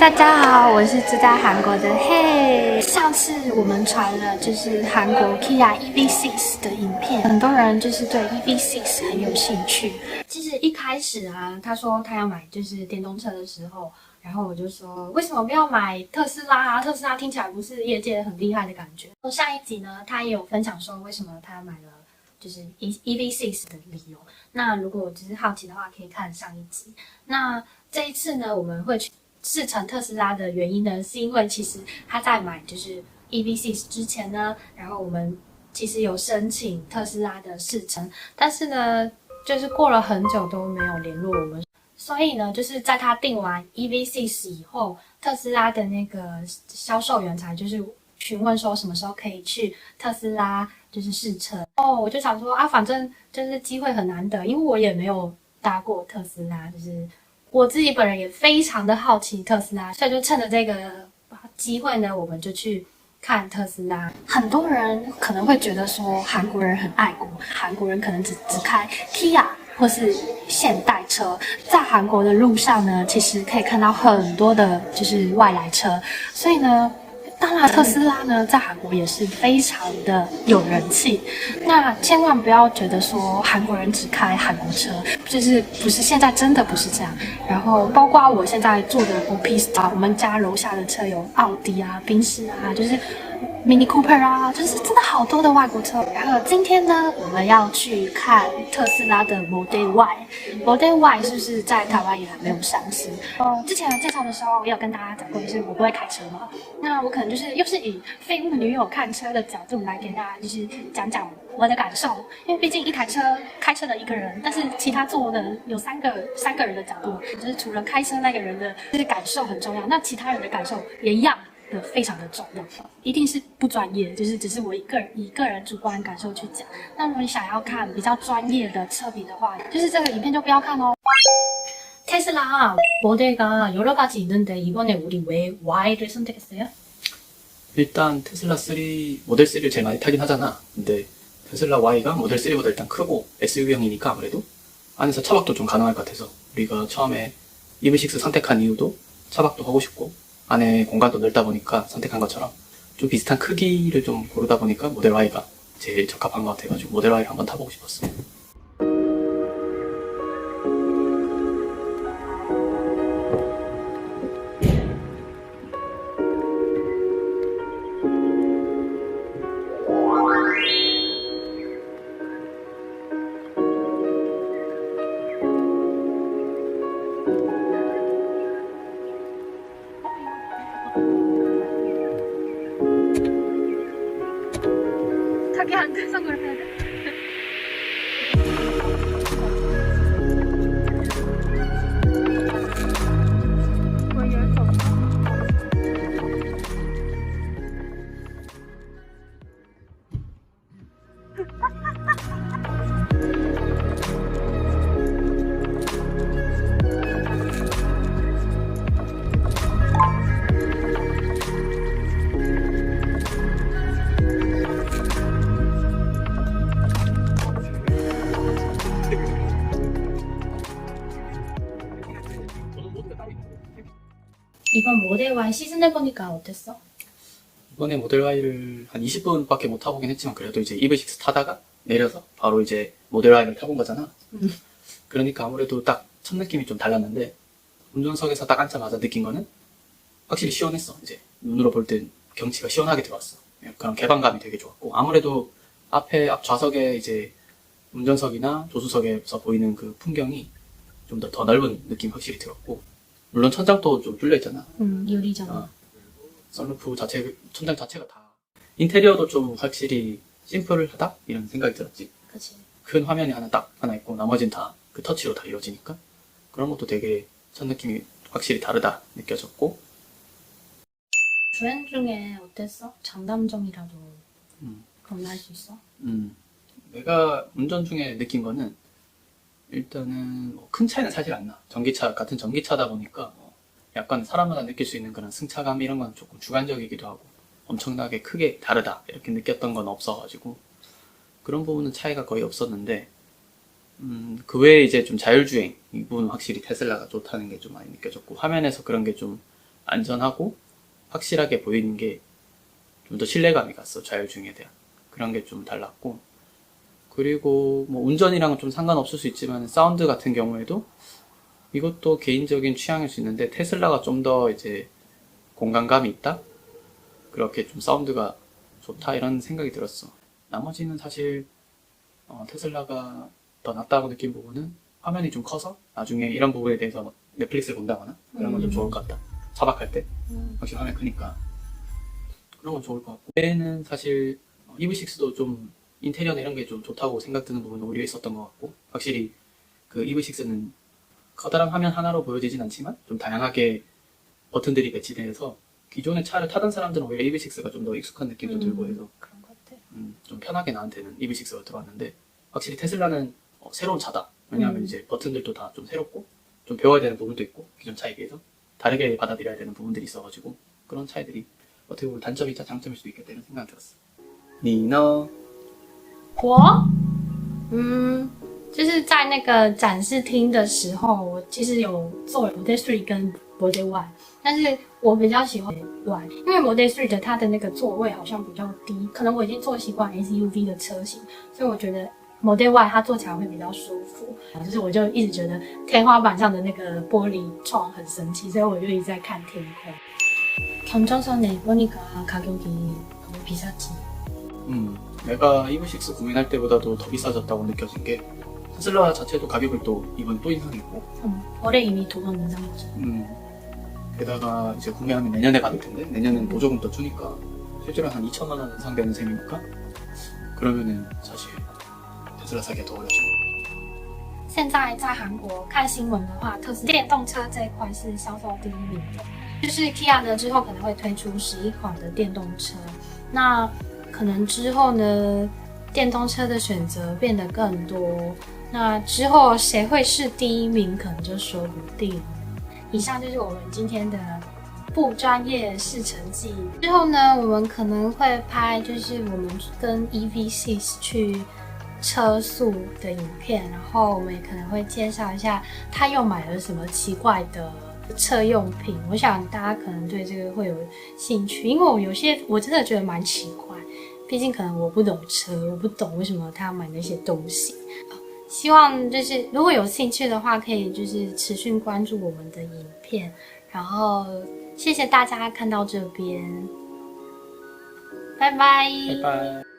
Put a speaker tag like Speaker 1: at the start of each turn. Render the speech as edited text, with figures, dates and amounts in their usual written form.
Speaker 1: 大家好，我是住在韩国的 Hey。上次我们传了就是韩国 Kia EV6 的影片，很多人就是对 EV6 很有兴趣。其实一开始啊，他说他要买就是电动车的时候，然后我就说为什么不要买特斯拉啊？特斯拉听起来不是业界很厉害的感觉。上一集呢，他也有分享说为什么他买了就是 EV6 的理由。那如果只是好奇的话，可以看上一集。那这一次呢，我们会去试乘特斯拉的原因呢，是因为其实他在买就是 EV6 之前呢，然后我们其实有申请特斯拉的试乘，但是呢，就是过了很久都没有联络我们，所以呢，就是在他订完 EV6 以后，特斯拉的那个销售员才就是询问说什么时候可以去特斯拉就是试乘。我就想说啊，反正就是机会很难得，因为我也没有搭过特斯拉，就是我自己本人也非常的好奇特斯拉，所以就趁着这个机会呢，我们就去看特斯拉。很多人可能会觉得说韩国人很爱国，韩国人可能只开 Kia 或是现代车，在韩国的路上呢，其实可以看到很多的就是外来车，所以呢，当然特斯拉呢在韩国也是非常的有人气。那千万不要觉得说韩国人只开韩国车，就是不是，现在真的不是这样。然后包括我现在坐的 Opista， 我们家楼下的车有奥迪啊、宾士啊，就是 Mini Cooper 啊，就是真的好多的外国车。然后今天呢，我们要去看特斯拉的 Model Y。Model Y 是不是在台湾也还没有上市？之前介绍的时候，我有跟大家讲过，就是我不会开车嘛，那我可能就是又是以废物女友看车的角度来给大家就是讲讲我的感受，因为毕竟一台车开车的一个人，但是其他坐的有三个人的角度，就是除了开车那个人的就是感受很重要，那其他人的感受也一样的非常的重要，一定是不专业，就是只是我以个人主观感受去讲。那如果你想要看比较专业的车评的话，就是这个影片就不要看哦。테슬라 모델가 여러 가지 있는데 이번에 우리 왜 Y를 선택했어요?
Speaker 2: 일단 테슬라 3 모델 3를 제일 많이 타긴 하잖아. 근데 테슬라 Y가 모델 3보다 일단 크고 SUV형이니까 아무래도 안에서 차박도 좀 가능할 것 같아서 우리가 처음에 EV6 선택한 이유도 차박도 하고 싶고 안에 공간도 넓다 보니까 선택한 것처럼 좀 비슷한 크기를 좀 고르다 보니까 모델 Y가 제일 적합한 것 같아가지고 모델 Y를 한번 타보고 싶었어.
Speaker 1: 타기 안 돼서 그래야 돼. 이번 모델 Y 시즌 해보니까 어땠어?
Speaker 2: 이번에 모델 Y를 한 20분밖에 못 타보긴 했지만 그래도 이제 EV6 타다가 내려서 바로 이제 모델 Y를 타본 거잖아. 그러니까 아무래도 딱 첫 느낌이 좀 달랐는데 운전석에서 딱 앉자마자 느낀 거는 확실히 시원했어. 이제 눈으로 볼 땐 경치가 시원하게 들어왔어. 그런 개방감이 되게 좋았고 아무래도 앞 좌석에 이제 운전석이나 조수석에서 보이는 그 풍경이 좀 더 넓은 느낌이 확실히 들었고 물론 천장도 좀 뚫려 있잖아.
Speaker 1: 유리잖아.
Speaker 2: 선루프 천장 자체가 다 인테리어도 좀 확실히 심플하다 이런 생각이 들었지.
Speaker 1: 그치.
Speaker 2: 큰 화면이 하나 있고 나머지는 다 그 터치로 다 이루어지니까 그런 것도 되게 첫 느낌이 확실히 다르다 느껴졌고.
Speaker 1: 주행 중에 어땠어? 장단점이라도 공유할 수 있어?
Speaker 2: 내가 운전 중에 느낀 거는 일단은 큰 차이는 사실 안 나. 같은 전기차다 보니까 약간 사람마다 느낄 수 있는 그런 승차감 이런 건 조금 주관적이기도 하고 엄청나게 크게 다르다 이렇게 느꼈던 건 없어가지고 그런 부분은 차이가 거의 없었는데 그 외에 이제 좀 자율주행 이 부분은 확실히 테슬라가 좋다는 게 좀 많이 느껴졌고 화면에서 그런 게 좀 안전하고 확실하게 보이는 게 좀 더 신뢰감이 갔어. 좌율주행에 대한 그런 게 좀 달랐고, 그리고 뭐 운전이랑은 좀 상관없을 수 있지만 사운드 같은 경우에도 이것도 개인적인 취향일 수 있는데 테슬라가 좀 더 이제 공간감이 있다? 그렇게 좀 사운드가 좋다 이런 생각이 들었어. 나머지는 사실 테슬라가 더 낫다고 느낀 부분은 화면이 좀 커서 나중에 이런 부분에 대해서 넷플릭스를 본다거나 그런 건 좀 좋을 것 같다. 차박할 때 확실히 화면 크니까 그런 건 좋을 것 같고, 외에는 사실 EV6도 좀 인테리어나 이런 게 좀 좋다고 생각드는 부분은 오히려 있었던 것 같고, 확실히 그 EV6는 커다란 화면 하나로 보여지진 않지만 좀 다양하게 버튼들이 배치돼서 기존의 차를 타던 사람들은 오히려 EV6가 좀 더 익숙한 느낌도 들고 해서
Speaker 1: 그런 것 같아.
Speaker 2: 좀 편하게 나한테는 EV6가 들어왔는데, 확실히 테슬라는 새로운 차다. 왜냐하면 이제 버튼들도 다 좀 새롭고 좀 배워야 되는 부분도 있고 기존 차에 비해서 다르게 받아들여야 되는 부분들이 있어가지고 그런 차이들이 어떻게 보면 단점이자 장점일 수도 있겠다 이런 생각이 들었어. 你呢？
Speaker 1: 我，就是在那个展示厅的时候，我其实有做 Model 3跟 Model Y， 但是我比较喜欢 Y， 因为 Model 3的它的那个座位好像比较低，可能我已经坐习惯 SUV 的车型，所以我觉得 Model Y 它坐起来会比较舒服。就是我就一直觉得天花板上的那个玻璃窗很神奇，所以我就一直在看天空。경전선에 보니까 가격이 너무 비쌌지.
Speaker 2: 내가 EV6 고민할 때보다도 더 비싸졌다고 느껴진 게 테슬라 자체도 가격을 또 이번에 또 인상했고,
Speaker 1: 올해 이미 2번 인상 거죠.
Speaker 2: 게다가 이제 구매하면 내년에 받을 텐데 내년엔 보조금 더 주니까 실제로 한 2천만 원 인상되는 셈이니까 그러면은 사실 테슬라 사기가 더 어려워지고.
Speaker 1: 现在在韩国看新闻的话，特斯拉电动车这一块是销售第一名的。就是 Kia 呢之后可能会推出11款的电动车，那可能之后呢电动车的选择变得更多，那之后谁会是第一名可能就说不定。以上就是我们今天的不专业试乘记。之后呢我们可能会拍就是我们跟 EV6 去车速的影片，然后我们也可能会介绍一下他又买了什么奇怪的车用品。我想大家可能对这个会有兴趣，因为我有些我真的觉得蛮奇怪，毕竟可能我不懂车，我不懂为什么他要买那些东西。希望就是如果有兴趣的话，可以就是持续关注我们的影片，然后谢谢大家看到这边，拜拜。
Speaker 2: 拜拜。